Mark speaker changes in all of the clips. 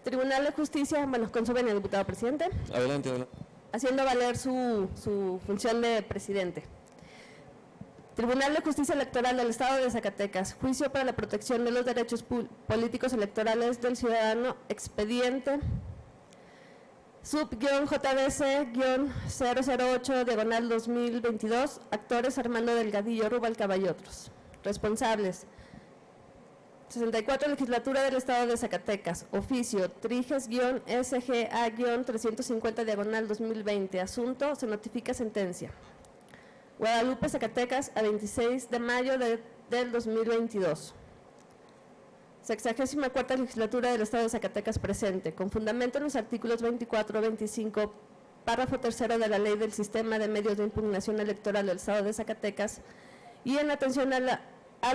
Speaker 1: Tribunal de Justicia, bueno, con su venia, diputado presidente.
Speaker 2: Adelante, adelante.
Speaker 1: Haciendo valer su función de presidente. Tribunal de Justicia Electoral del Estado de Zacatecas, juicio para la protección de los derechos políticos electorales del ciudadano, expediente sub-JDC-008, diagonal 2022, actores Armando Delgadillo Rubalcaba y otros. Responsables: 64 Legislatura del Estado de Zacatecas, oficio Triges-SGA-350, diagonal 2020, asunto, se notifica sentencia. Guadalupe, Zacatecas, a 26 de mayo del 2022. 64ª Legislatura del Estado de Zacatecas presente, con fundamento en los artículos 24, 25, párrafo tercero de la Ley del Sistema de Medios de Impugnación Electoral del Estado de Zacatecas y en atención al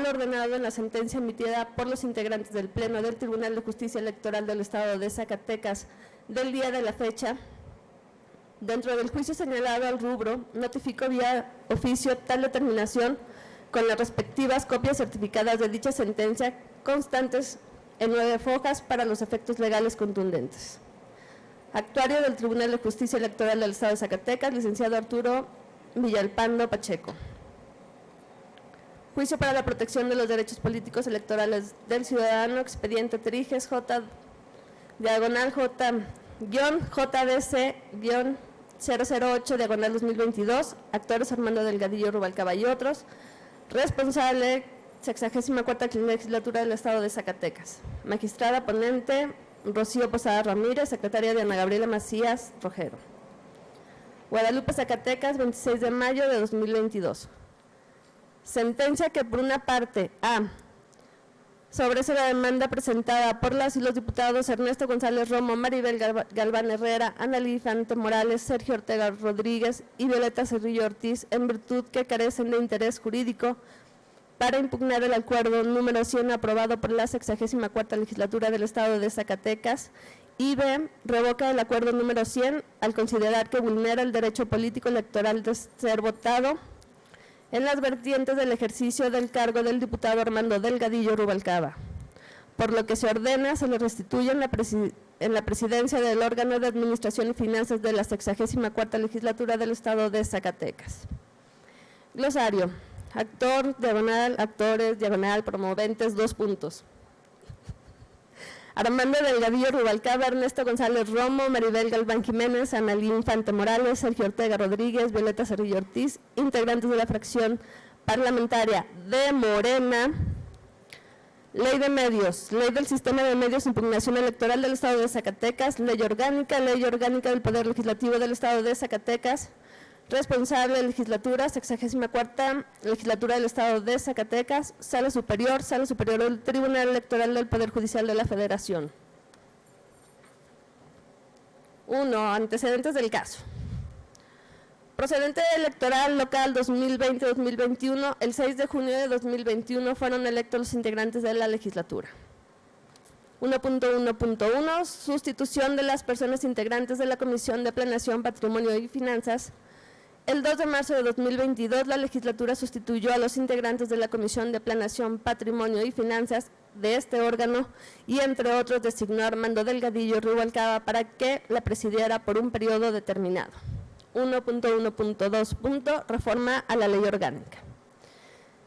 Speaker 1: ordenado en la sentencia emitida por los integrantes del Pleno del Tribunal de Justicia Electoral del Estado de Zacatecas del día de la fecha, dentro del juicio señalado al rubro, notificó vía oficio tal determinación con las respectivas copias certificadas de dicha sentencia constantes en 9 fojas para los efectos legales contundentes. Actuario del Tribunal de Justicia Electoral del Estado de Zacatecas, licenciado Arturo Villalpando Pacheco. Juicio para la protección de los derechos políticos electorales del ciudadano, expediente Triges J-JDC-008, diagonal 2022, actores Armando Delgadillo Rubalcaba y otros. Responsable, 64ª Legislatura del Estado de Zacatecas. Magistrada ponente, Rocío Posada Ramírez, secretaria de Ana Gabriela Macías Rojero. Guadalupe, Zacatecas, 26 de mayo de 2022. Sentencia que por una parte, A, sobre la demanda presentada por las y los diputados Ernesto González Romo, Maribel Galván Herrera, Analí Infante Morales, Sergio Ortega Rodríguez y Violeta Cerrillo Ortiz, en virtud que carecen de interés jurídico para impugnar el acuerdo número 100 aprobado por la 64ª Legislatura del Estado de Zacatecas, y B, revoca el acuerdo número 100 al considerar que vulnera el derecho político electoral de ser votado en las vertientes del ejercicio del cargo del diputado Armando Delgadillo Rubalcaba, por lo que se ordena se le restituye en la presidencia del órgano de Administración y Finanzas de la 64ª Legislatura del Estado de Zacatecas. Glosario: actor, diagonal, actores, diagonal, promoventes, 2 puntos. Armando Delgadillo Rubalcaba, Ernesto González Romo, Maribel Galván Jiménez, Analí Infante Morales, Sergio Ortega Rodríguez, Violeta Cerrillo Ortiz, integrantes de la fracción parlamentaria de Morena. Ley de Medios, Ley del Sistema de Medios de Impugnación Electoral del Estado de Zacatecas, Ley Orgánica del Poder Legislativo del Estado de Zacatecas. Responsable Legislatura, 64ª Legislatura del Estado de Zacatecas, Sala Superior del Tribunal Electoral del Poder Judicial de la Federación. 1. Antecedentes del caso. Procedente electoral local 2020-2021, el 6 de junio de 2021 fueron electos los integrantes de la legislatura. 1.1.1. Sustitución de las personas integrantes de la Comisión de Planeación, Patrimonio y Finanzas. El 2 de marzo de 2022, la legislatura sustituyó a los integrantes de la Comisión de Planeación, Patrimonio y Finanzas de este órgano y, entre otros, designó a Armando Delgadillo Rubalcaba para que la presidiera por un periodo determinado. 1.1.2. Reforma a la Ley Orgánica.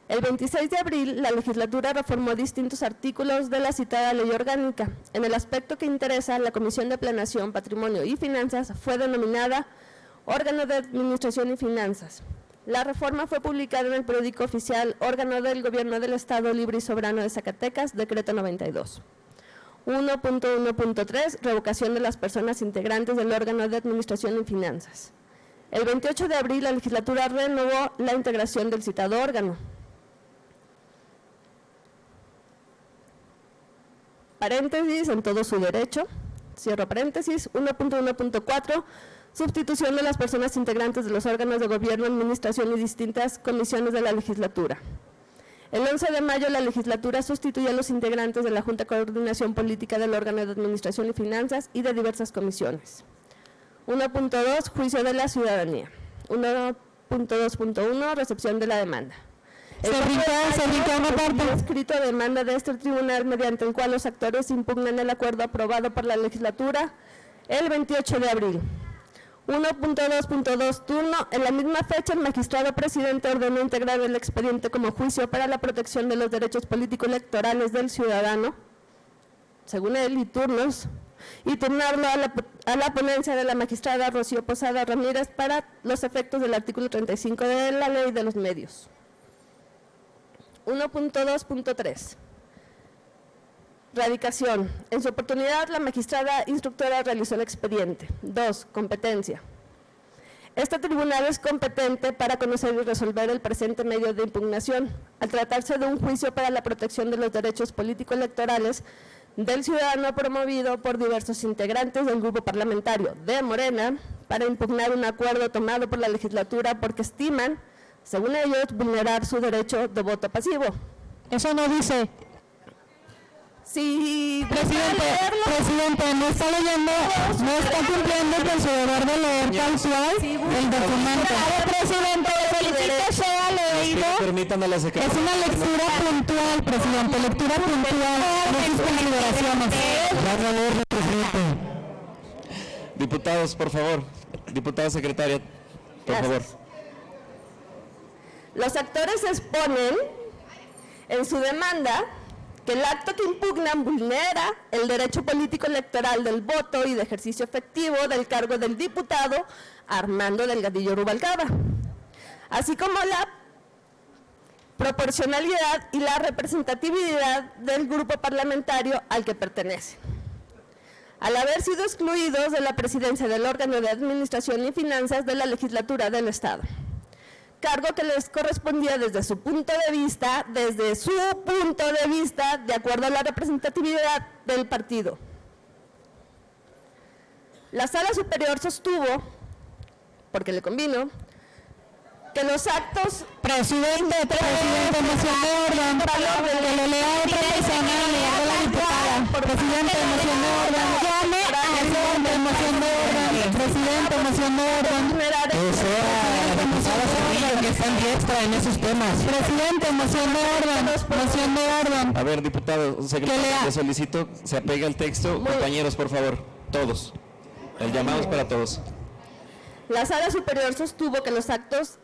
Speaker 1: El 26 de abril, la legislatura reformó distintos artículos de la citada Ley Orgánica. En el aspecto que interesa, la Comisión de Planeación, Patrimonio y Finanzas fue denominada Órgano de Administración y Finanzas. La reforma fue publicada en el periódico oficial Órgano del Gobierno del Estado Libre y Soberano de Zacatecas, Decreto 92. 1.1.3. Revocación de las personas integrantes del Órgano de Administración y Finanzas. El 28 de abril, la legislatura renovó la integración del citado órgano. Paréntesis, en todo su derecho. Cierro paréntesis. 1.1.4. Sustitución de las personas integrantes de los órganos de gobierno, administración y distintas comisiones de la legislatura. El 11 de mayo la legislatura sustituyó a los integrantes de la Junta de Coordinación Política del órgano de Administración y Finanzas y de diversas comisiones. 1.2. Juicio de la ciudadanía. 1.2.1. Recepción de la demanda.
Speaker 2: Se brincó una parte.
Speaker 1: Escrito demanda de este tribunal mediante el cual los actores impugnan el acuerdo aprobado por la legislatura el 28 de abril. 1.2.2 turno. En la misma fecha, el magistrado presidente ordenó integrar el expediente como juicio para la protección de los derechos político-electorales del ciudadano, según él, y turnarlo a la ponencia de la magistrada Rocío Posada Ramírez para los efectos del artículo 35 de la Ley de los Medios. 1.2.3. Radicación. En su oportunidad, la magistrada instructora realizó el expediente. 2. Competencia. Este tribunal es competente para conocer y resolver el presente medio de impugnación, al tratarse de un juicio para la protección de los derechos político-electorales del ciudadano promovido por diversos integrantes del grupo parlamentario de Morena para impugnar un acuerdo tomado por la legislatura porque estiman, según ellos, vulnerar su derecho de voto pasivo.
Speaker 2: Eso no dice.
Speaker 1: Sí,
Speaker 2: presidente, no está leyendo, no está cumpliendo con su deber de leer tal cual el documento. Presidente, solicito sea leído.
Speaker 3: Permítanme a la secretaria.
Speaker 2: Es una lectura puntual, presidente, lectura puntual de sus consideraciones.
Speaker 3: Diputados, por favor. Diputada secretaria, por favor.
Speaker 1: Los actores exponen en su demanda que el acto que impugnan vulnera el derecho político electoral del voto y de ejercicio efectivo del cargo del diputado Armando Delgadillo Rubalcaba, así como la proporcionalidad y la representatividad del grupo parlamentario al que pertenece. Al haber sido excluidos de la presidencia del órgano de administración y finanzas de la legislatura del Estado, cargo que les correspondía desde su punto de vista, de acuerdo a la representatividad del partido. La Sala Superior sostuvo, porque le convino, que los actos...
Speaker 2: Presidente, moción de orden, que lo lea otra persona en lugar de la diputada. Presidente, moción de orden. Llame a moción de orden. Presidente, moción de orden.
Speaker 3: Que están diestra en esos temas.
Speaker 2: Presidente, moción de orden. Moción de orden.
Speaker 3: A ver, diputado, secretario, le solicito se apegue al texto. Compañeros, por favor, todos. El llamado es para todos.
Speaker 1: La Sala Superior sostuvo que los actos...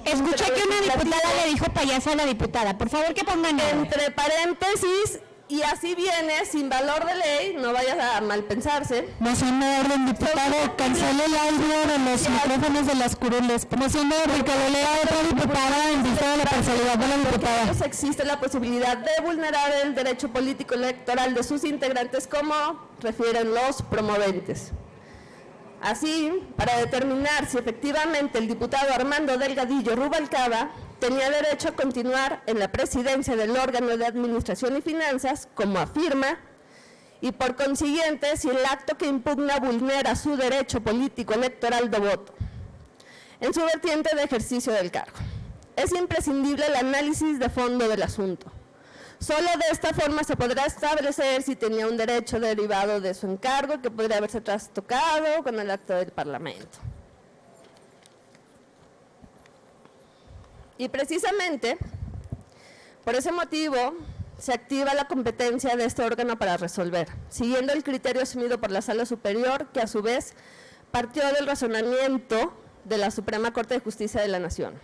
Speaker 2: Escuché que una diputada le dijo payasa a la diputada. Por favor, que pongan
Speaker 1: entre paréntesis, y así viene, sin valor de ley, no vayas a malpensarse.
Speaker 2: Moción de orden, diputado, cancele el audio de los micrófonos de las curules. Moción de orden, que lo lea otra diputada en vista de la parcialidad de la diputada.
Speaker 1: Existe la posibilidad de vulnerar el derecho político electoral de sus integrantes, como refieren los promoventes. Así, para determinar si efectivamente el diputado Armando Delgadillo Rubalcaba tenía derecho a continuar en la presidencia del órgano de administración y finanzas, como afirma, y por consiguiente si el acto que impugna vulnera su derecho político electoral de voto en su vertiente de ejercicio del cargo. Es imprescindible el análisis de fondo del asunto. Solo de esta forma se podrá establecer si tenía un derecho derivado de su encargo que podría haberse trastocado con el acto del Parlamento. Y precisamente, por ese motivo, se activa la competencia de este órgano para resolver, siguiendo el criterio asumido por la Sala Superior, que a su vez partió del razonamiento de la Suprema Corte de Justicia de la Nación.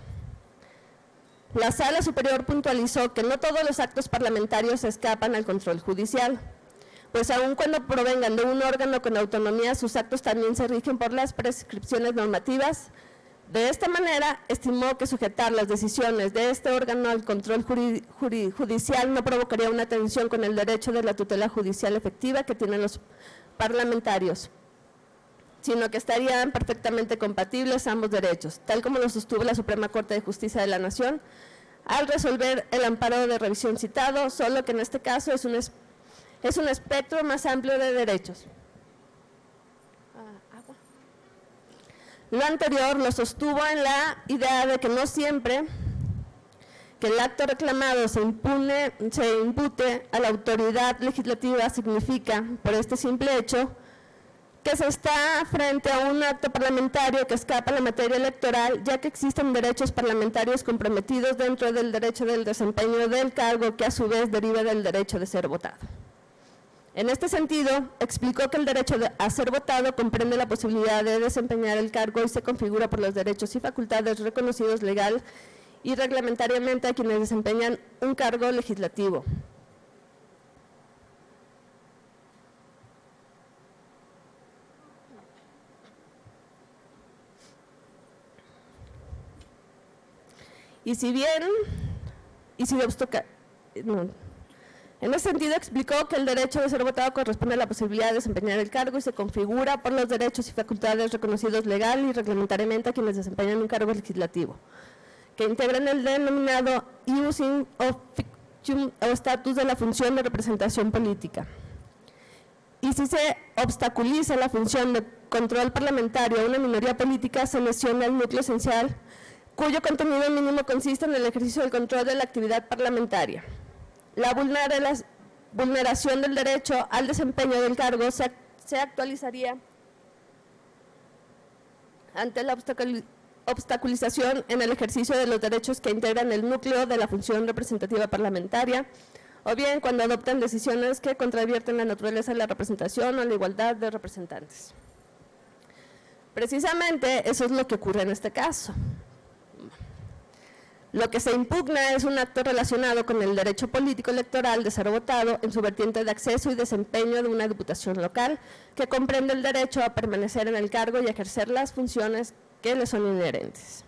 Speaker 1: La Sala Superior puntualizó que no todos los actos parlamentarios escapan al control judicial, pues aun cuando provengan de un órgano con autonomía, sus actos también se rigen por las prescripciones normativas. De esta manera, estimó que sujetar las decisiones de este órgano al control judicial no provocaría una tensión con el derecho de la tutela judicial efectiva que tienen los parlamentarios, sino que estarían perfectamente compatibles ambos derechos, tal como lo sostuvo la Suprema Corte de Justicia de la Nación al resolver el amparo de revisión citado, solo que en este caso es un espectro más amplio de derechos. Lo anterior lo sostuvo en la idea de que no siempre que el acto reclamado se impute a la autoridad legislativa significa, por este simple hecho, que se está frente a un acto parlamentario que escapa a la materia electoral, ya que existen derechos parlamentarios comprometidos dentro del derecho del desempeño del cargo, que a su vez deriva del derecho de ser votado. En este sentido, explicó que el derecho a ser votado comprende la posibilidad de desempeñar el cargo y se configura por los derechos y facultades reconocidos legal y reglamentariamente a quienes desempeñan un cargo legislativo. En ese sentido explicó que el derecho de ser votado corresponde a la posibilidad de desempeñar el cargo y se configura por los derechos y facultades reconocidos legal y reglamentariamente a quienes desempeñan un cargo legislativo, que integran el denominado using of fiction o estatus de la función de representación política. Y si se obstaculiza la función de control parlamentario a una minoría política, se lesiona el núcleo esencial, cuyo contenido mínimo consiste en el ejercicio del control de la actividad parlamentaria. La vulneración del derecho al desempeño del cargo se actualizaría ante la obstaculización en el ejercicio de los derechos que integran el núcleo de la función representativa parlamentaria, o bien cuando adoptan decisiones que contravierten la naturaleza de la representación o la igualdad de representantes. Precisamente eso es lo que ocurre en este caso. Lo que se impugna es un acto relacionado con el derecho político electoral de ser votado en su vertiente de acceso y desempeño de una diputación local, que comprende el derecho a permanecer en el cargo y ejercer las funciones que le son inherentes.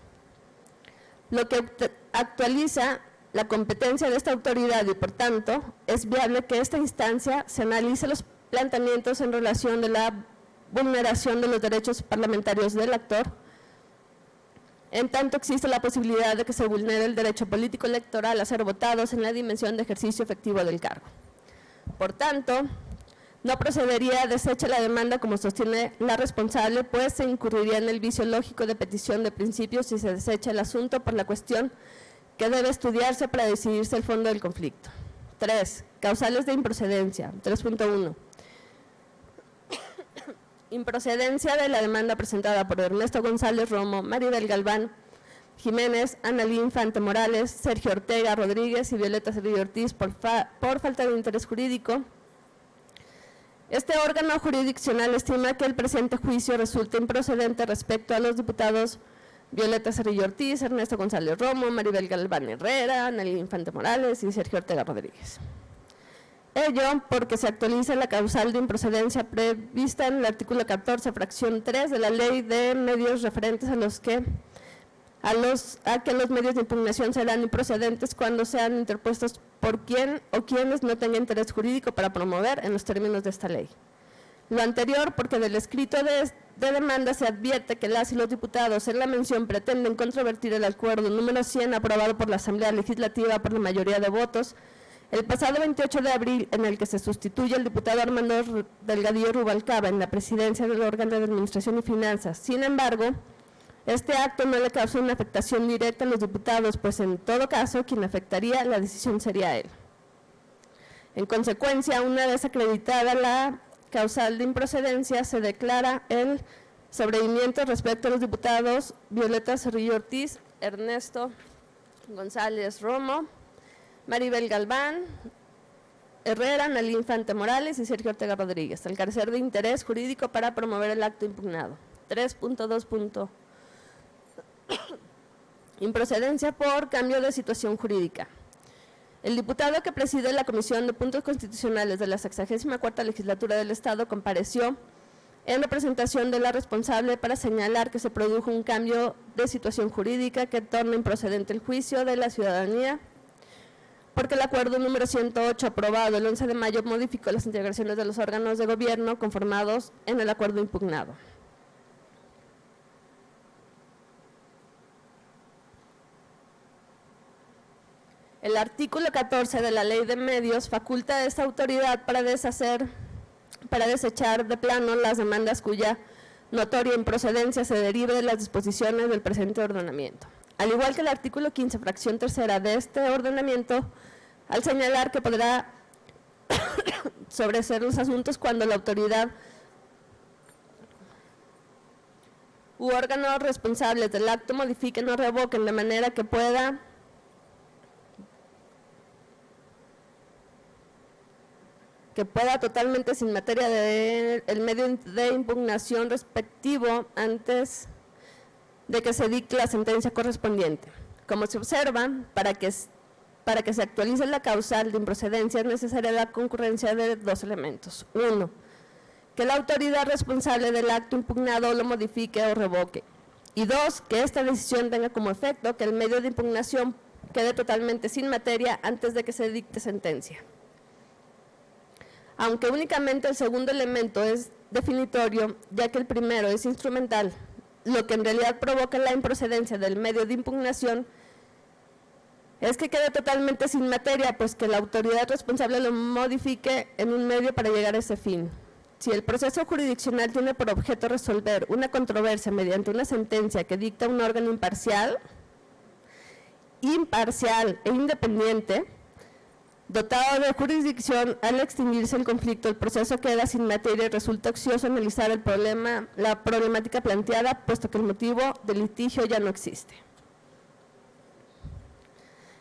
Speaker 1: Lo que actualiza la competencia de esta autoridad y, por tanto, es viable que esta instancia se analice los planteamientos en relación de la vulneración de los derechos parlamentarios del actor, en tanto existe la posibilidad de que se vulnere el derecho político electoral a ser votados en la dimensión de ejercicio efectivo del cargo. Por tanto, no procedería a desechar la demanda como sostiene la responsable, pues se incurriría en el vicio lógico de petición de principios si se desecha el asunto por la cuestión que debe estudiarse para decidirse el fondo del conflicto. 3. Causales de improcedencia. 3.1. Improcedencia de la demanda presentada por Ernesto González Romo, Maribel Galván Jiménez, Analí Infante Morales, Sergio Ortega Rodríguez y Violeta Cedillo Ortiz por falta de interés jurídico. Este órgano jurisdiccional estima que el presente juicio resulta improcedente respecto a los diputados Violeta Cerrillo Ortiz, Ernesto González Romo, Maribel Galván Herrera, Analí Infante Morales y Sergio Ortega Rodríguez. Ello porque se actualiza la causal de improcedencia prevista en el artículo 14, fracción 3 de la Ley de Medios referentes a que los medios de impugnación serán improcedentes cuando sean interpuestos por quien o quienes no tengan interés jurídico para promover en los términos de esta ley. Lo anterior porque del escrito de demanda se advierte que las y los diputados en la mención pretenden controvertir el acuerdo número 100 aprobado por la Asamblea Legislativa por la mayoría de votos el pasado 28 de abril, en el que se sustituye el diputado Armando Delgadillo Rubalcaba en la presidencia del órgano de Administración y Finanzas. Sin embargo, este acto no le causó una afectación directa a los diputados, pues en todo caso quien afectaría la decisión sería él. En consecuencia, una vez acreditada la causal de improcedencia, se declara el sobreseimiento respecto a los diputados Violeta Cerrillo Ortiz, Ernesto González Romo, Maribel Galván Herrera, Analí Infante Morales y Sergio Ortega Rodríguez, al carecer de interés jurídico para promover el acto impugnado. 3.2. Improcedencia por cambio de situación jurídica. El diputado que preside la Comisión de Puntos Constitucionales de la 64ª Legislatura del Estado compareció en representación de la responsable para señalar que se produjo un cambio de situación jurídica que torna improcedente el juicio de la ciudadanía, porque el acuerdo número 108 aprobado el 11 de mayo modificó las integraciones de los órganos de gobierno conformados en el acuerdo impugnado. El artículo 14 de la Ley de Medios faculta a esta autoridad para desechar de plano las demandas cuya notoria improcedencia se derive de las disposiciones del presente ordenamiento. Al igual que el artículo 15, fracción tercera de este ordenamiento, al señalar que podrá sobreseer los asuntos cuando la autoridad u órganos responsables del acto modifiquen o revoquen de manera que pueda totalmente sin materia del medio de impugnación respectivo antes de que se dicte la sentencia correspondiente. Como se observa, para que se actualice la causal de improcedencia es necesaria la concurrencia de dos elementos. 1. Que la autoridad responsable del acto impugnado lo modifique o revoque. Y 2. Que esta decisión tenga como efecto que el medio de impugnación quede totalmente sin materia antes de que se dicte sentencia. Aunque únicamente el segundo elemento es definitorio, ya que el primero es instrumental, lo que en realidad provoca la improcedencia del medio de impugnación es que quede totalmente sin materia, pues que la autoridad responsable lo modifique en un medio para llegar a ese fin. Si el proceso jurisdiccional tiene por objeto resolver una controversia mediante una sentencia que dicta un órgano imparcial e independiente, dotado de jurisdicción, al extinguirse el conflicto, el proceso queda sin materia y resulta ocioso analizar la problemática planteada, puesto que el motivo del litigio ya no existe.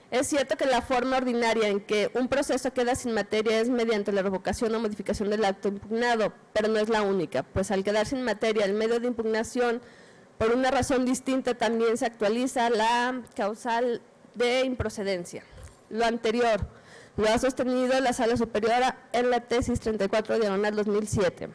Speaker 1: Es cierto que la forma ordinaria en que un proceso queda sin materia es mediante la revocación o modificación del acto impugnado, pero no es la única, pues al quedar sin materia el medio de impugnación, por una razón distinta también se actualiza la causal de improcedencia. Lo anterior lo ha sostenido la Sala Superior en la tesis 34/2007.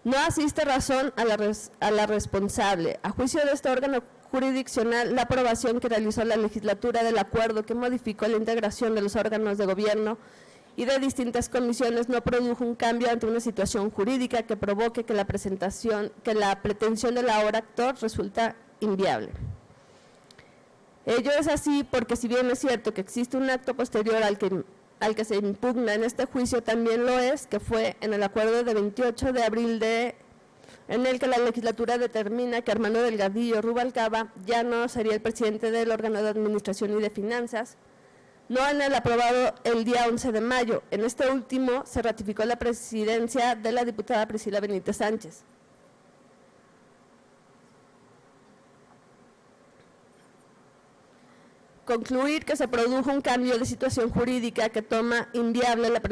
Speaker 1: No asiste razón a la responsable. A juicio de este órgano jurisdiccional, la aprobación que realizó la legislatura del acuerdo que modificó la integración de los órganos de gobierno y de distintas comisiones no produjo un cambio ante una situación jurídica que provoque que la pretensión de la ahora actor resulta inviable. Ello es así porque si bien es cierto que existe un acto posterior al que se impugna en este juicio, también lo es que fue en el acuerdo de 28 de abril en el que la legislatura determina que Armando Delgadillo Rubalcaba ya no sería el presidente del órgano de administración y de finanzas, no en el aprobado el día 11 de mayo. En este último se ratificó la presidencia de la diputada Priscila Benítez Sánchez. Concluir que se produjo un cambio de situación jurídica que toma inviable la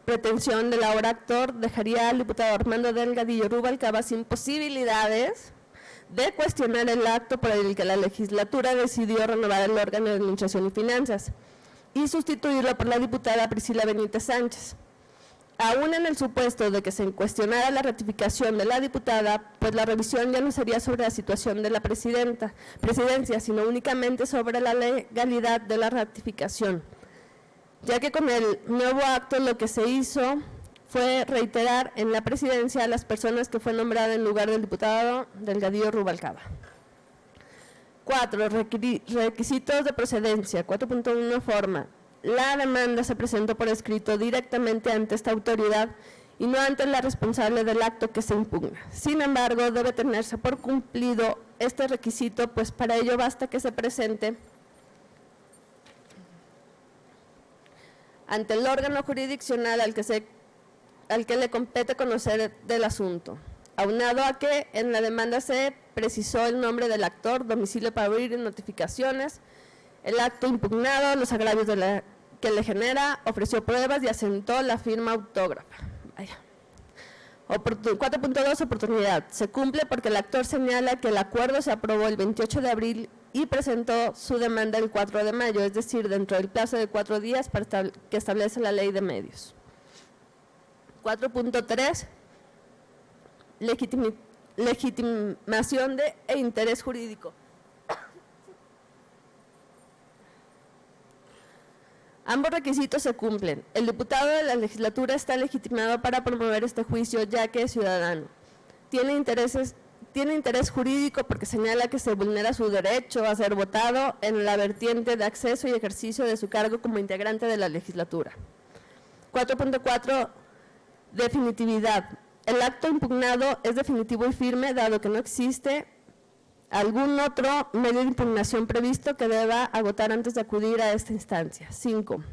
Speaker 1: pretensión del ahora actor dejaría al diputado Armando Delgadillo Rubalcaba sin posibilidades de cuestionar el acto por el que la legislatura decidió renovar el órgano de administración y finanzas y sustituirlo por la diputada Priscila Benítez Sánchez. Aún en el supuesto de que se cuestionara la ratificación de la diputada, pues la revisión ya no sería sobre la situación de la presidencia, sino únicamente sobre la legalidad de la ratificación, ya que con el nuevo acto lo que se hizo fue reiterar en la presidencia a las personas que fue nombrada en lugar del diputado Delgadillo Rubalcaba. 4. Requisitos de procedencia. 4.1 forma. La demanda se presentó por escrito directamente ante esta autoridad y no ante la responsable del acto que se impugna. Sin embargo, debe tenerse por cumplido este requisito, pues para ello basta que se presente ante el órgano jurisdiccional al que le compete conocer del asunto, aunado a que en la demanda se precisó el nombre del actor, domicilio para abrir notificaciones, el acto impugnado, los agravios que le genera, ofreció pruebas y asentó la firma autógrafa. 4.2 oportunidad. Se cumple porque el actor señala que el acuerdo se aprobó el 28 de abril y presentó su demanda el 4 de mayo, es decir, dentro del plazo de 4 días que establece la ley de medios. 4.3 legitimación e interés jurídico. Ambos requisitos se cumplen. El diputado de la legislatura está legitimado para promover este juicio ya que es ciudadano. Tiene interés jurídico porque señala que se vulnera su derecho a ser votado en la vertiente de acceso y ejercicio de su cargo como integrante de la legislatura. 4.4 definitividad. El acto impugnado es definitivo y firme dado que no existe algún otro medio de impugnación previsto que deba agotar antes de acudir a esta instancia. 5.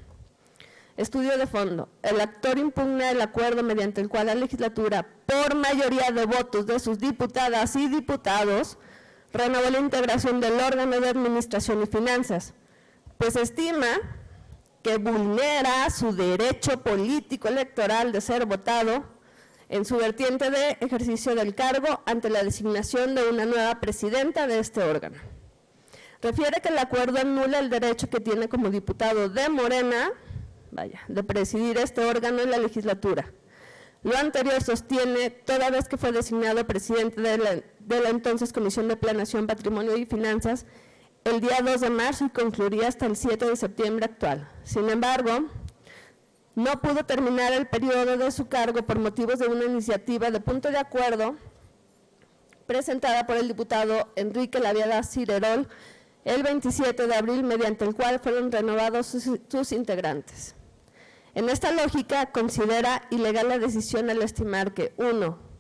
Speaker 1: Estudio de fondo. El actor impugna el acuerdo mediante el cual la legislatura, por mayoría de votos de sus diputadas y diputados, renovó la integración del órgano de administración y finanzas, pues estima que vulnera su derecho político electoral de ser votado en su vertiente de ejercicio del cargo ante la designación de una nueva presidenta de este órgano. Refiere que el acuerdo anula el derecho que tiene como diputado de Morena, de presidir este órgano en la legislatura. Lo anterior sostiene, toda vez que fue designado presidente de la entonces Comisión de Planeación, Patrimonio y Finanzas el día 2 de marzo y concluiría hasta el 7 de septiembre actual. Sin embargo, no pudo terminar el periodo de su cargo por motivos de una iniciativa de punto de acuerdo presentada por el diputado Enrique Laviada Cirerol el 27 de abril, mediante el cual fueron renovados sus integrantes. En esta lógica, considera ilegal la decisión al estimar que 1.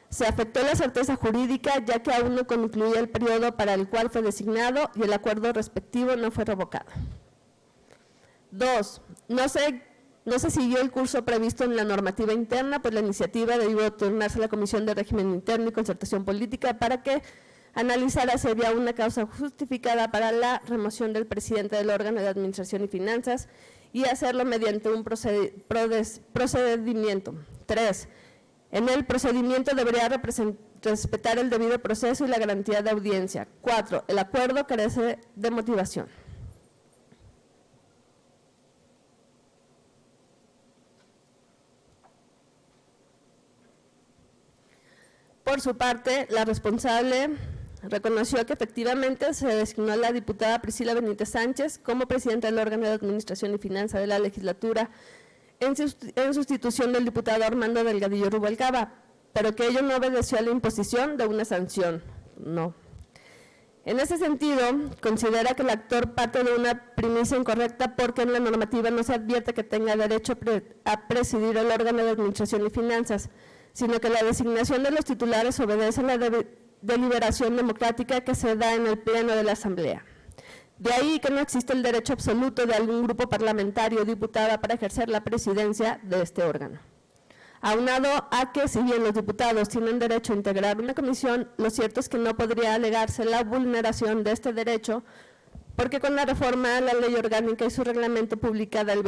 Speaker 1: Se afectó la certeza jurídica, ya que aún no concluía el periodo para el cual fue designado y el acuerdo respectivo no fue revocado. 2. No se siguió el curso previsto en la normativa interna, pues la iniciativa debió turnarse a la Comisión de Régimen Interno y Concertación Política para que analizara si había una causa justificada para la remoción del presidente del órgano de Administración y Finanzas y hacerlo mediante un procedimiento. 3. En el procedimiento debería respetar el debido proceso y la garantía de audiencia. 4. El acuerdo carece de motivación. Por su parte, la responsable reconoció que efectivamente se designó a la diputada Priscila Benítez Sánchez como presidenta del órgano de Administración y Finanzas de la legislatura en sustitución del diputado Armando Delgadillo Rubalcaba, pero que ello no obedeció a la imposición de una sanción. No. En ese sentido, considera que el actor parte de una premisa incorrecta porque en la normativa no se advierte que tenga derecho a presidir el órgano de Administración y Finanzas, sino que la designación de los titulares obedece a la deliberación democrática que se da en el Pleno de la Asamblea. De ahí que no existe el derecho absoluto de algún grupo parlamentario o diputada para ejercer la presidencia de este órgano. Aunado a que, si bien los diputados tienen derecho a integrar una comisión, lo cierto es que no podría alegarse la vulneración de este derecho, porque con la reforma a la Ley Orgánica y su reglamento publicada el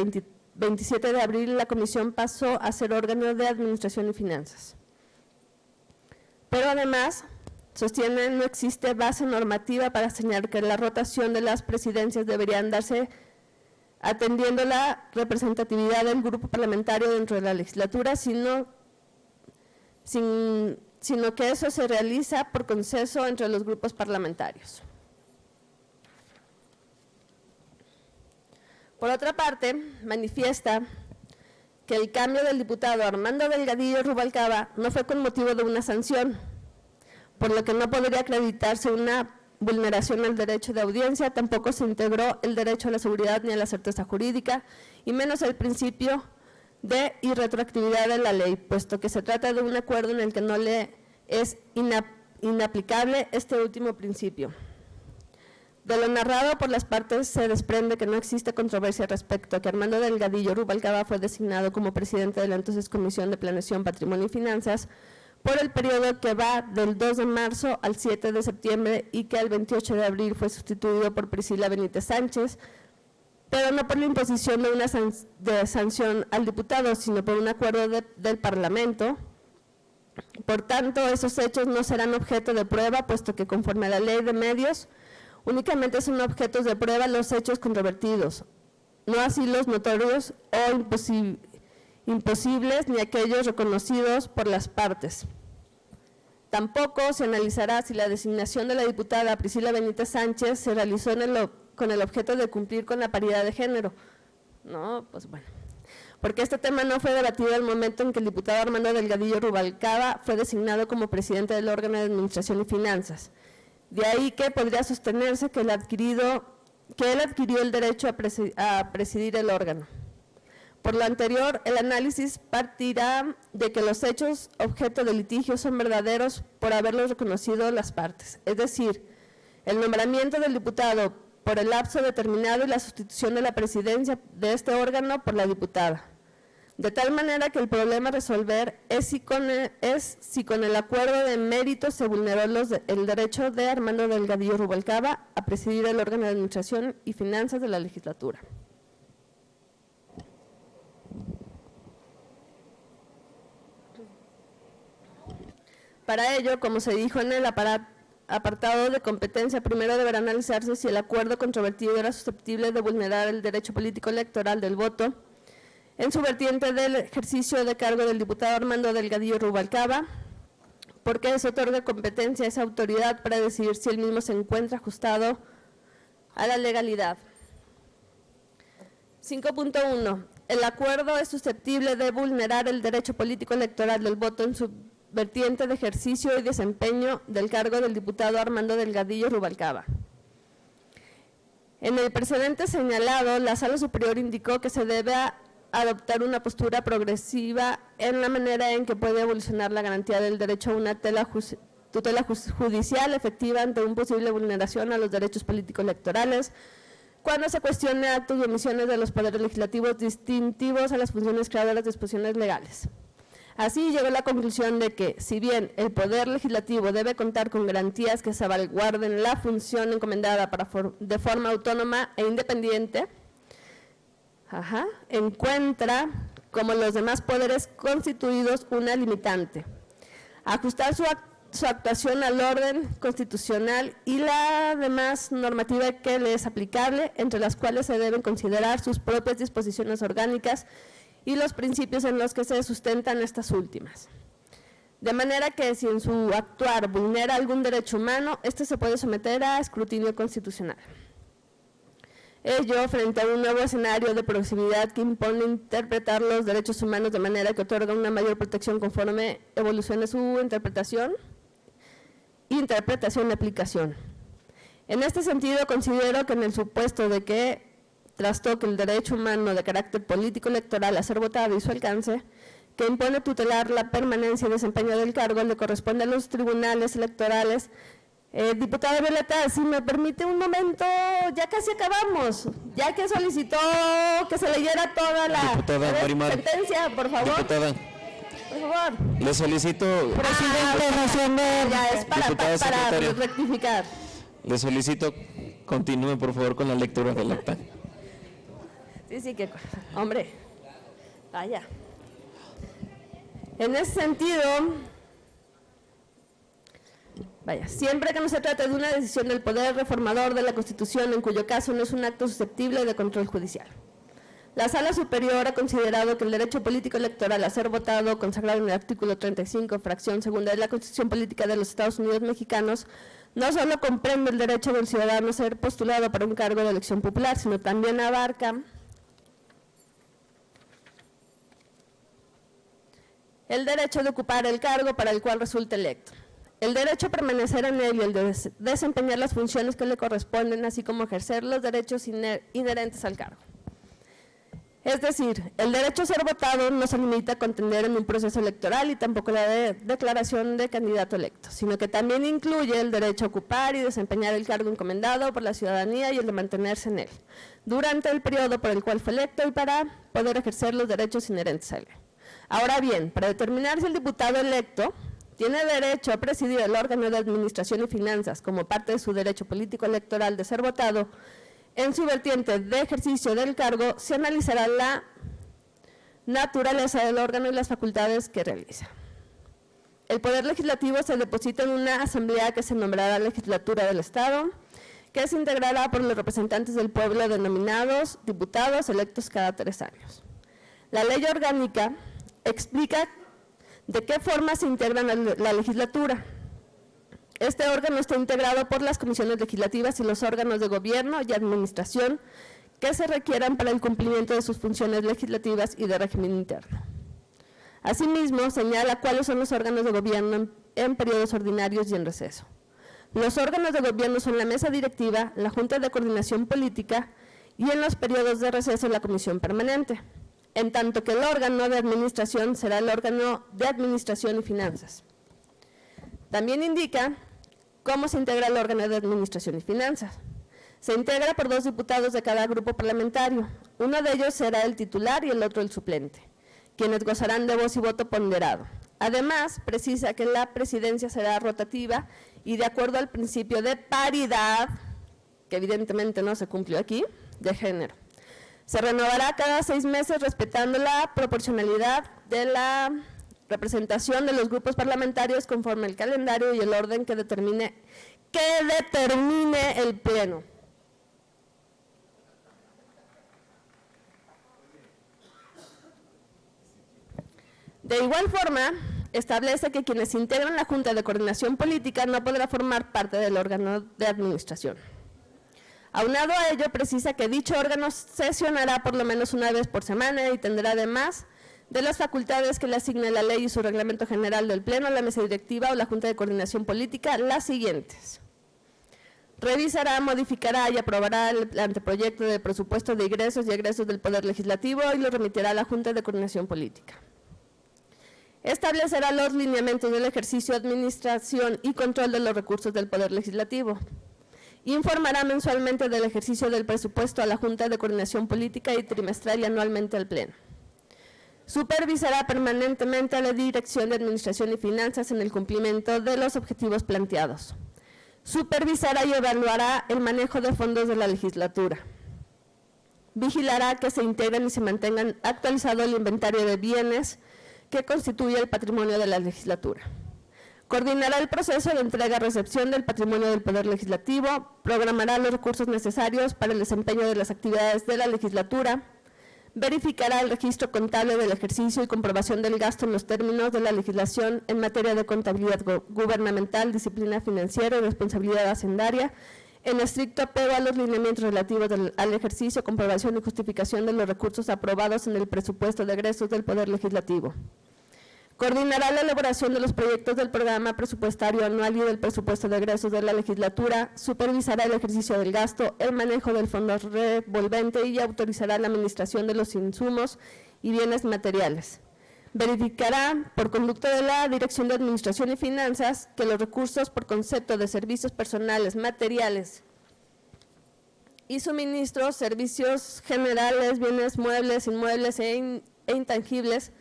Speaker 1: 27 de abril, la comisión pasó a ser órgano de Administración y Finanzas. Pero además, sostiene no existe base normativa para señalar que la rotación de las presidencias deberían darse atendiendo la representatividad del grupo parlamentario dentro de la legislatura, sino que eso se realiza por consenso entre los grupos parlamentarios. Por otra parte, manifiesta que el cambio del diputado Armando Delgadillo Rubalcaba no fue con motivo de una sanción, por lo que no podría acreditarse una vulneración al derecho de audiencia, tampoco se integró el derecho a la seguridad ni a la certeza jurídica, y menos el principio de irretroactividad de la ley, puesto que se trata de un acuerdo en el que no le es inaplicable este último principio. De lo narrado por las partes se desprende que no existe controversia respecto a que Armando Delgadillo Rubalcaba fue designado como presidente de la entonces Comisión de Planeación, Patrimonio y Finanzas por el periodo que va del 2 de marzo al 7 de septiembre y que el 28 de abril fue sustituido por Priscila Benítez Sánchez, pero no por la imposición de una sanción al diputado, sino por un acuerdo del Parlamento. Por tanto, esos hechos no serán objeto de prueba, puesto que conforme a la Ley de Medios, únicamente son objetos de prueba los hechos controvertidos, no así los notorios o imposibles ni aquellos reconocidos por las partes. Tampoco se analizará si la designación de la diputada Priscila Benítez Sánchez se realizó con el objeto de cumplir con la paridad de género. No, pues bueno, porque este tema no fue debatido al momento en que el diputado Armando Delgadillo Rubalcaba fue designado como presidente del órgano de Administración y Finanzas. De ahí que podría sostenerse que él adquirió el derecho a presidir el órgano. Por lo anterior, el análisis partirá de que los hechos objeto de litigio son verdaderos por haberlos reconocido las partes. Es decir, el nombramiento del diputado por el lapso determinado y la sustitución de la presidencia de este órgano por la diputada. De tal manera que el problema a resolver es si con el acuerdo de mérito se vulneró el derecho de Armando Delgadillo Rubalcaba a presidir el órgano de administración y finanzas de la legislatura. Para ello, como se dijo en el apartado de competencia, primero deberá analizarse si el acuerdo controvertido era susceptible de vulnerar el derecho político electoral del voto en su vertiente del ejercicio de cargo del diputado Armando Delgadillo Rubalcaba, porque se otorga competencia a esa autoridad para decidir si el mismo se encuentra ajustado a la legalidad. 5.1. El acuerdo es susceptible de vulnerar el derecho político electoral del voto en su vertiente de ejercicio y desempeño del cargo del diputado Armando Delgadillo Rubalcaba. En el precedente señalado, la Sala Superior indicó que se debe adoptar una postura progresiva en la manera en que puede evolucionar la garantía del derecho a una tutela judicial efectiva ante una posible vulneración a los derechos políticos electorales, cuando se cuestione actos y omisiones de los poderes legislativos distintivos a las funciones creadoras de disposiciones legales. Así llegó a la conclusión de que, si bien el Poder Legislativo debe contar con garantías que salvaguarden la función encomendada de forma autónoma e independiente, encuentra, como los demás poderes constituidos, una limitante: ajustar su actuación al orden constitucional y la demás normativa que le es aplicable, entre las cuales se deben considerar sus propias disposiciones orgánicas y los principios en los que se sustentan estas últimas. De manera que si en su actuar vulnera algún derecho humano, este se puede someter a escrutinio constitucional. Ello frente a un nuevo escenario de progresividad que impone interpretar los derechos humanos de manera que otorga una mayor protección conforme evolucione su interpretación y aplicación. En este sentido, considero que en el supuesto de que trastoque el derecho humano de carácter político electoral a ser votado y su alcance, que impone tutelar la permanencia y desempeño del cargo, le corresponde a los tribunales electorales. Diputada Violeta, si me permite un momento, ya casi acabamos, ya que solicitó que se leyera toda la sentencia, por favor.
Speaker 3: Diputada,
Speaker 1: por favor.
Speaker 3: Le solicito,
Speaker 1: ya es para rectificar.
Speaker 3: Le solicito continúe por favor con la lectura del acta.
Speaker 1: Sí, que hombre, vaya. En ese sentido, siempre que no se trate de una decisión del Poder Reformador de la Constitución, en cuyo caso no es un acto susceptible de control judicial. La Sala Superior ha considerado que el derecho político electoral a ser votado, consagrado en el artículo 35, fracción segunda de la Constitución Política de los Estados Unidos Mexicanos, no solo comprende el derecho del ciudadano a ser postulado para un cargo de elección popular, sino también abarca el derecho de ocupar el cargo para el cual resulte electo, el derecho a permanecer en él y el de desempeñar las funciones que le corresponden, así como ejercer los derechos inherentes al cargo. Es decir, el derecho a ser votado no se limita a contender en un proceso electoral y tampoco la declaración de candidato electo, sino que también incluye el derecho a ocupar y desempeñar el cargo encomendado por la ciudadanía y el de mantenerse en él, durante el periodo por el cual fue electo y para poder ejercer los derechos inherentes a él. Ahora bien, para determinar si el diputado electo tiene derecho a presidir el órgano de administración y finanzas como parte de su derecho político electoral de ser votado, en su vertiente de ejercicio del cargo se analizará la naturaleza del órgano y las facultades que realiza. El Poder Legislativo se deposita en una asamblea que se nombrará Legislatura del Estado, que se integrará por los representantes del pueblo denominados diputados electos cada 3 años. La ley orgánica explica de qué forma se integra la legislatura. Este órgano está integrado por las comisiones legislativas y los órganos de gobierno y administración que se requieran para el cumplimiento de sus funciones legislativas y de régimen interno. Asimismo, señala cuáles son los órganos de gobierno en periodos ordinarios y en receso. Los órganos de gobierno son la mesa directiva, la Junta de Coordinación Política y en los periodos de receso la Comisión Permanente, en tanto que el órgano de administración será el órgano de administración y finanzas. También indica cómo se integra el órgano de administración y finanzas. Se integra por 2 diputados de cada grupo parlamentario. Uno de ellos será el titular y el otro el suplente, quienes gozarán de voz y voto ponderado. Además, precisa que la presidencia será rotativa y de acuerdo al principio de paridad, que evidentemente no se cumplió aquí, de género. Se renovará cada 6 meses respetando la proporcionalidad de la representación de los grupos parlamentarios conforme el calendario y el orden que determine el Pleno. De igual forma, establece que quienes integran la Junta de Coordinación Política no podrá formar parte del órgano de administración. Aunado a ello, precisa que dicho órgano sesionará por lo menos una vez por semana y tendrá además de las facultades que le asigne la ley y su reglamento general del Pleno, la mesa directiva o la Junta de Coordinación Política, las siguientes. Revisará, modificará y aprobará el anteproyecto de presupuesto de ingresos y egresos del Poder Legislativo y lo remitirá a la Junta de Coordinación Política. Establecerá los lineamientos del ejercicio, administración y control de los recursos del Poder Legislativo. Informará mensualmente del ejercicio del presupuesto a la Junta de Coordinación Política y trimestral y anualmente al Pleno. Supervisará permanentemente a la Dirección de Administración y Finanzas en el cumplimiento de los objetivos planteados. Supervisará y evaluará el manejo de fondos de la legislatura. Vigilará que se integren y se mantengan actualizado el inventario de bienes que constituye el patrimonio de la legislatura. Coordinará el proceso de entrega-recepción del patrimonio del Poder Legislativo, programará los recursos necesarios para el desempeño de las actividades de la legislatura, verificará el registro contable del ejercicio y comprobación del gasto en los términos de la legislación en materia de contabilidad gubernamental, disciplina financiera y responsabilidad hacendaria, en estricto apego a los lineamientos relativos al ejercicio, comprobación y justificación de los recursos aprobados en el presupuesto de egresos del Poder Legislativo. Coordinará la elaboración de los proyectos del programa presupuestario anual y del presupuesto de egresos de la legislatura, supervisará el ejercicio del gasto, el manejo del fondo revolvente y autorizará la administración de los insumos y bienes materiales. Verificará, por conducto de la Dirección de Administración y Finanzas, que los recursos por concepto de servicios personales, materiales y suministros, servicios generales, bienes muebles, inmuebles e intangibles,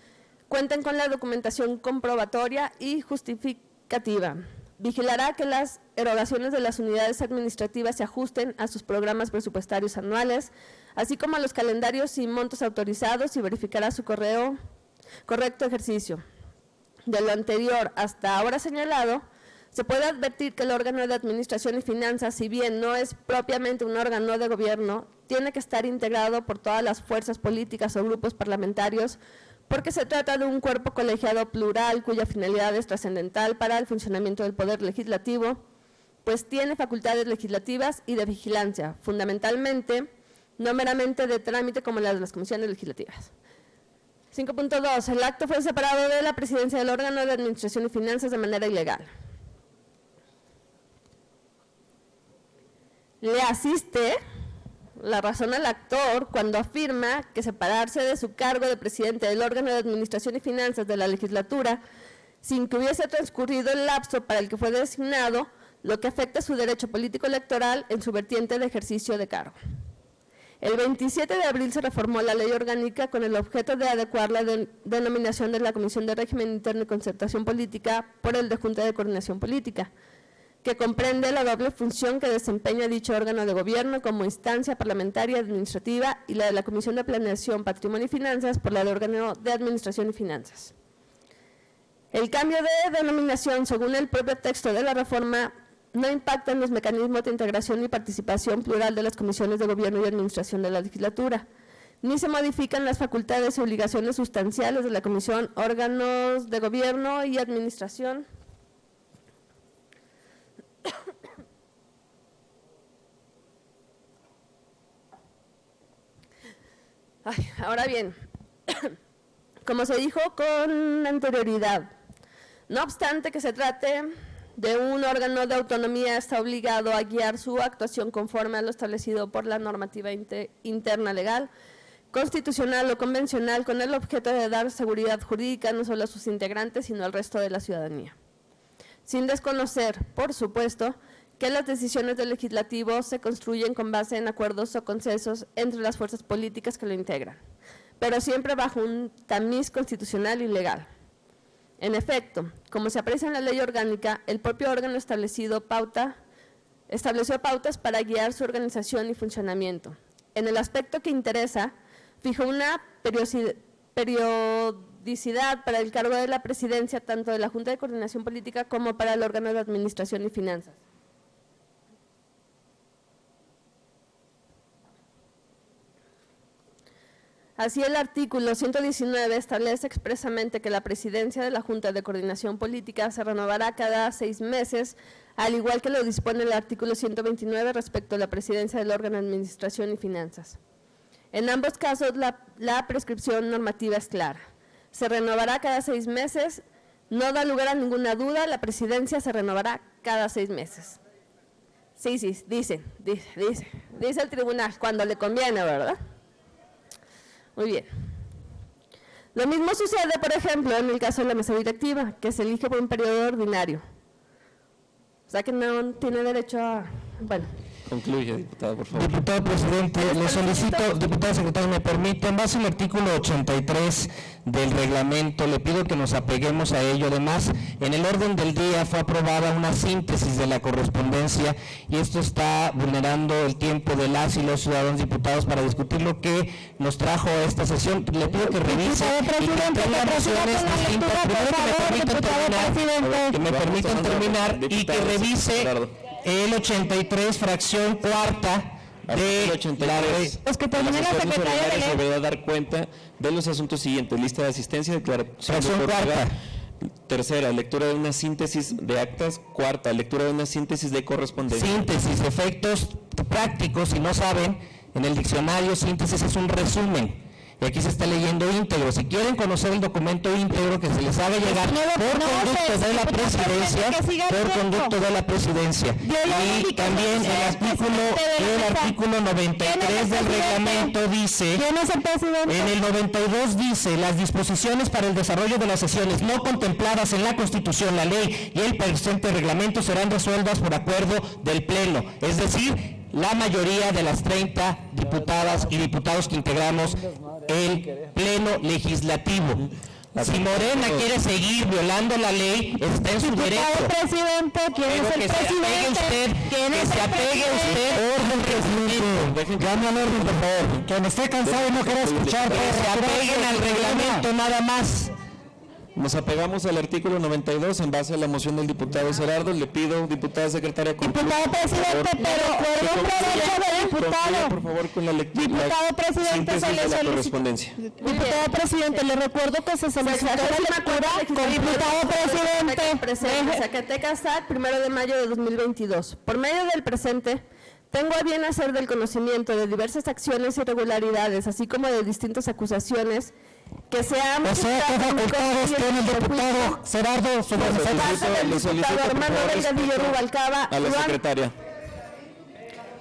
Speaker 1: cuenten con la documentación comprobatoria y justificativa. Vigilará que las erogaciones de las unidades administrativas se ajusten a sus programas presupuestarios anuales, así como a los calendarios y montos autorizados y verificará su correcto ejercicio. De lo anterior hasta ahora señalado, se puede advertir que el órgano de administración y finanzas, si bien no es propiamente un órgano de gobierno, tiene que estar integrado por todas las fuerzas políticas o grupos parlamentarios, porque se trata de un cuerpo colegiado plural cuya finalidad es trascendental para el funcionamiento del Poder Legislativo, pues tiene facultades legislativas y de vigilancia, fundamentalmente, no meramente de trámite como las de las comisiones legislativas. 5.2. El acto fue separado de la presidencia del órgano de administración y finanzas de manera ilegal. Le asiste la razón al actor cuando afirma que separarse de su cargo de presidente del órgano de administración y finanzas de la legislatura sin que hubiese transcurrido el lapso para el que fue designado, lo que afecta su derecho político electoral en su vertiente de ejercicio de cargo. El 27 de abril se reformó la ley orgánica con el objeto de adecuar la denominación de la Comisión de Régimen Interno y Concertación Política por el de Junta de Coordinación Política, que comprende la doble función que desempeña dicho órgano de gobierno como instancia parlamentaria administrativa y la de la Comisión de Planeación, Patrimonio y Finanzas por la del órgano de Administración y Finanzas. El cambio de denominación, según el propio texto de la reforma, no impacta en los mecanismos de integración y participación plural de las comisiones de gobierno y administración de la legislatura, ni se modifican las facultades y obligaciones sustanciales de la comisión, órganos de gobierno y administración. Ahora bien, como se dijo con anterioridad, no obstante que se trate de un órgano de autonomía, está obligado a guiar su actuación conforme a lo establecido por la normativa interna legal, constitucional o convencional, con el objeto de dar seguridad jurídica no solo a sus integrantes, sino al resto de la ciudadanía. Sin desconocer, por supuesto, que las decisiones del legislativo se construyen con base en acuerdos o consensos entre las fuerzas políticas que lo integran, pero siempre bajo un tamiz constitucional y legal. En efecto, como se aprecia en la ley orgánica, el propio órgano estableció pautas para guiar su organización y funcionamiento. En el aspecto que interesa, fijó una periodicidad para el cargo de la presidencia tanto de la Junta de Coordinación Política como para el órgano de Administración y Finanzas. Así, el artículo 119 establece expresamente que la presidencia de la Junta de Coordinación Política se renovará cada 6 meses, al igual que lo dispone el artículo 129 respecto a la presidencia del órgano de Administración y Finanzas. En ambos casos, la prescripción normativa es clara. Se renovará cada 6 meses, no da lugar a ninguna duda, la presidencia se renovará cada 6 meses. Sí, dice el tribunal, cuando le conviene, ¿verdad? Muy bien. Lo mismo sucede, por ejemplo, en el caso de la mesa directiva, que se elige por un periodo ordinario. O sea que no tiene derecho a... Bueno.
Speaker 3: Concluye, diputado, por favor.
Speaker 4: Diputado presidente, le solicito, diputado secretario, me permite, en base al artículo 83 del reglamento, le pido que nos apeguemos a ello. Además, en el orden del día fue aprobada una síntesis de la correspondencia y esto está vulnerando el tiempo de las y los ciudadanos diputados para discutir lo que nos trajo a esta sesión. Le pido que revise y que tenga mociones distintas. Primero que me permitan terminar y que revise el 83, fracción cuarta de la ley.
Speaker 2: Pues que termine la secretaria de ley.
Speaker 3: Se deberá dar cuenta de los asuntos siguientes: lista de asistencia, declaración de
Speaker 4: cuarta.
Speaker 3: Tercera, lectura de una síntesis de actas. Cuarta, lectura de una síntesis de correspondencia.
Speaker 4: Síntesis, efectos prácticos, si no saben, en el diccionario síntesis es un resumen. Y aquí se está leyendo íntegro. Si quieren conocer el documento íntegro, que se les haga llegar por conducto de la presidencia, Y también el artículo 93 del reglamento dice,
Speaker 2: ¿quién es el presidente?
Speaker 4: En el 92 dice, las disposiciones para el desarrollo de las sesiones no contempladas en la Constitución, la ley y el presente reglamento serán resueltas por acuerdo del Pleno. Es decir, la mayoría de las 30 diputadas y diputados que integramos el Pleno Legislativo. Si Morena quiere seguir violando la ley, está en su derecho.
Speaker 2: Presidente, ¿quién es el presidente?
Speaker 4: Que se apegue usted. Orden, presidente. Llame al orden, por favor. Que me esté cansado y no quiero escuchar. Que se apeguen al reglamento, nada más.
Speaker 3: Nos apegamos al artículo 92 en base a la moción del diputado Gerardo. Le pido, diputada secretaria,
Speaker 2: diputado presidente, pero por un derecho de diputado.
Speaker 3: Por favor, con la lectura.
Speaker 2: Diputado presidente, se le
Speaker 3: la correspondencia.
Speaker 2: Diputado presidente, le recuerdo que se solicitó la lectura con diputado presidente.
Speaker 1: Zacatecas Act, 1 de mayo de 2022. Por medio del presente, tengo a bien hacer del conocimiento de diversas acciones y irregularidades, así como de distintas acusaciones que se han...
Speaker 4: O sea, ¿qué facultades tiene el diputado Gerardo sobre
Speaker 1: el diputado Armando Delgadillo Rubalcaba
Speaker 3: a la secretaria?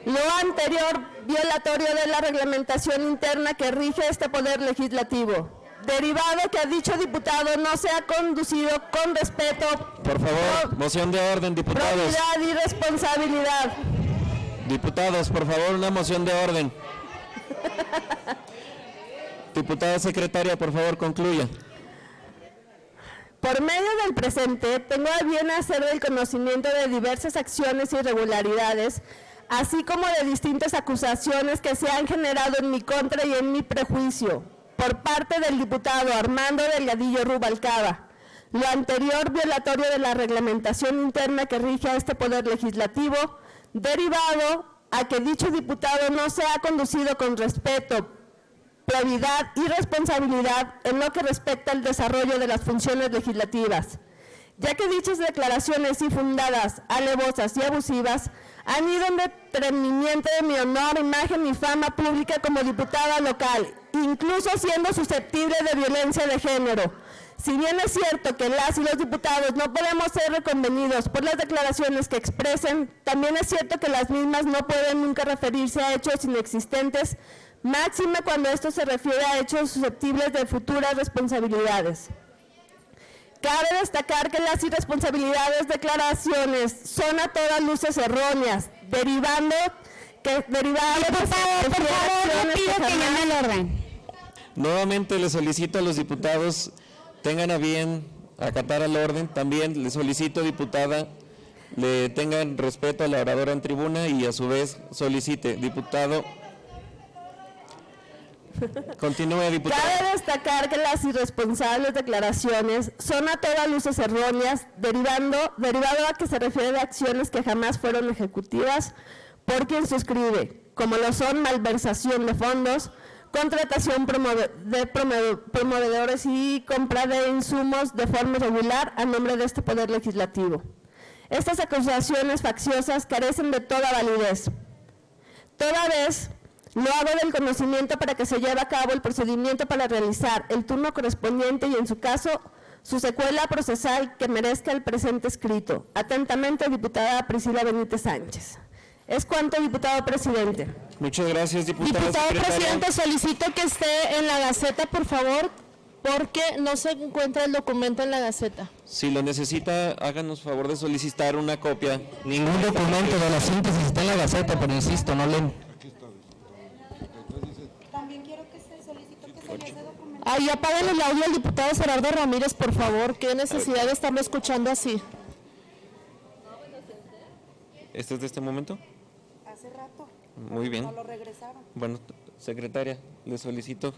Speaker 1: Lo anterior, violatorio de la reglamentación interna que rige este poder legislativo. Derivado que a dicho diputado no sea conducido con respeto.
Speaker 3: Por favor, moción de orden, diputados.
Speaker 1: Probidad y responsabilidad.
Speaker 3: Diputados, por favor, una moción de orden. Diputada secretaria, por favor, concluya.
Speaker 1: Por medio del presente, tengo a bien hacer del conocimiento de diversas acciones y irregularidades, así como de distintas acusaciones que se han generado en mi contra y en mi prejuicio, por parte del diputado Armando Delgadillo Rubalcaba. Lo anterior, violatorio de la reglamentación interna que rige a este poder legislativo, derivado a que dicho diputado no sea conducido con respeto, probidad y responsabilidad en lo que respecta al desarrollo de las funciones legislativas, ya que dichas declaraciones infundadas, alevosas y abusivas han ido en detrimento de mi honor, imagen y fama pública como diputada local, incluso siendo susceptible de violencia de género. Si bien es cierto que las y los diputados no podemos ser reconvenidos por las declaraciones que expresen, también es cierto que las mismas no pueden nunca referirse a hechos inexistentes, máxime cuando esto se refiere a hechos susceptibles de futuras responsabilidades. Cabe destacar que las irresponsabilidades declaraciones son a todas luces erróneas, derivando de
Speaker 2: Por favor, pido que llame al orden.
Speaker 3: Nuevamente le solicito a los diputados tengan a bien acatar al orden. También le solicito, diputada, le tengan respeto a la oradora en tribuna y a su vez solicite, diputado. Continúe, diputado.
Speaker 1: Cabe destacar que las irresponsables declaraciones son a todas luces erróneas, derivado a que se refiere de acciones que jamás fueron ejecutivas por quien suscribe, como lo son malversación de fondos, contratación de promovedores y compra de insumos de forma irregular a nombre de este Poder Legislativo. Estas acusaciones facciosas carecen de toda validez, toda vez lo hago del conocimiento para que se lleve a cabo el procedimiento para realizar el turno correspondiente y, en su caso, su secuela procesal que merezca el presente escrito. Atentamente, diputada Priscila Benítez Sánchez. Es cuanto, diputado presidente.
Speaker 3: Muchas gracias, diputada
Speaker 5: Diputado
Speaker 3: secretaria.
Speaker 5: presidente, solicito que esté en la Gaceta, por favor, porque no se encuentra el documento en la Gaceta.
Speaker 3: Si lo necesita, háganos favor de solicitar una copia.
Speaker 4: Ningún documento de la síntesis está en la Gaceta, pero insisto, no leen.
Speaker 5: Ahí apaguen el audio al diputado Gerardo Ramírez, por favor. Qué necesidad de estarlo escuchando así.
Speaker 3: ¿Este es de este momento?
Speaker 6: Hace rato.
Speaker 3: Muy bien.
Speaker 6: No lo regresaron.
Speaker 3: Bueno, secretaria, le solicito.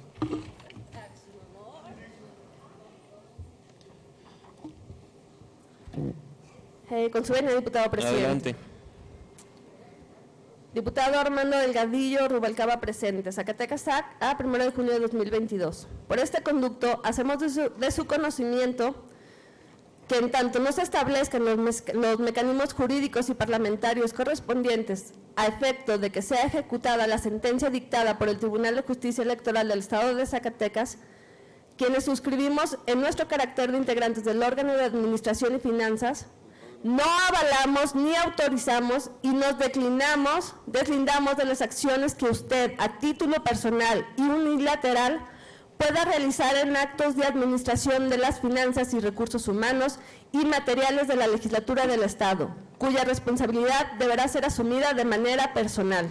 Speaker 1: Con su venia, diputado presidente.
Speaker 3: Adelante.
Speaker 1: Diputado Armando Delgadillo Rubalcaba presente, Zacatecas SAC, a 1 de junio de 2022. Por este conducto, hacemos de su conocimiento que en tanto no se establezcan los mecanismos jurídicos y parlamentarios correspondientes a efecto de que sea ejecutada la sentencia dictada por el Tribunal de Justicia Electoral del Estado de Zacatecas, quienes suscribimos en nuestro carácter de integrantes del órgano de Administración y Finanzas, no avalamos ni autorizamos y nos deslindamos de las acciones que usted, a título personal y unilateral, pueda realizar en actos de administración de las finanzas y recursos humanos y materiales de la legislatura del Estado, cuya responsabilidad deberá ser asumida de manera personal.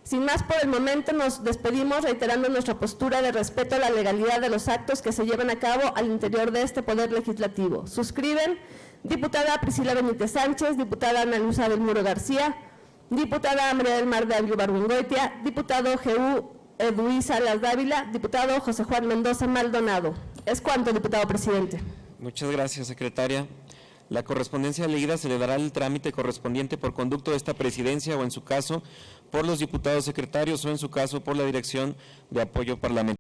Speaker 1: Sin más por el momento, nos despedimos reiterando nuestra postura de respeto a la legalidad de los actos que se llevan a cabo al interior de este Poder Legislativo. Suscriben diputada Priscila Benítez Sánchez, diputada Ana Luisa del Muro García, diputada María del Mar de Ávila Barbengoitia, diputado G.U. Eduí Salas Dávila, diputado José Juan Mendoza Maldonado. Es cuanto, diputado presidente.
Speaker 3: Muchas gracias, secretaria. La correspondencia leída se le dará el trámite correspondiente por conducto de esta presidencia o, en su caso, por los diputados secretarios o, en su caso, por la Dirección de Apoyo Parlamentario.